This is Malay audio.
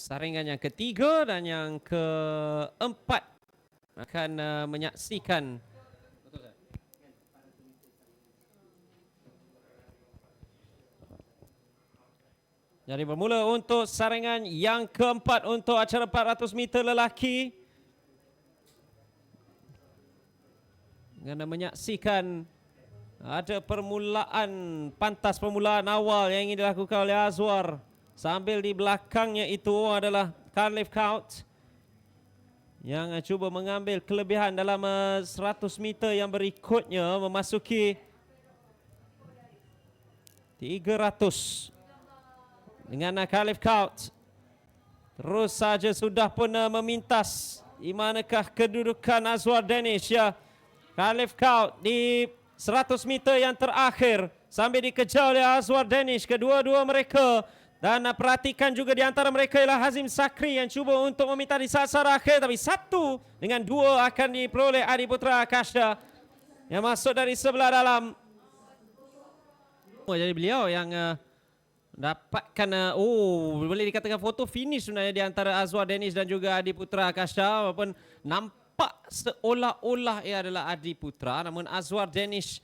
saringan yang ketiga dan yang keempat akan menyaksikan. Jadi bermula untuk saringan yang keempat untuk acara 400 meter lelaki. Dengan menyaksikan ada permulaan, pantas permulaan awal yang ingin dilakukan oleh Azwar. Sambil di belakangnya itu adalah Khalif Kaut yang cuba mengambil kelebihan dalam 100 meter yang berikutnya, memasuki 300 dengan Khalif Kaut. Terus saja sudah pun memintas. Di manakah kedudukan Azwar Danish ya? Khalif Kaut di 100 meter yang terakhir sambil dikejar oleh Azwar Danish, kedua-dua mereka. Dan perhatikan juga di antara mereka ialah Hazim Sakri yang cuba untuk meminta di saat-saat akhir, tapi 1 dengan 2 akan diperoleh Adiputra Akasha yang masuk dari sebelah dalam. Jadi beliau yang dapatkan boleh dikatakan foto finish sebenarnya di antara Azwar Danish dan juga Adiputra Akasha, walaupun nampak seolah-olah ia adalah Adiputra, namun Azwar Danish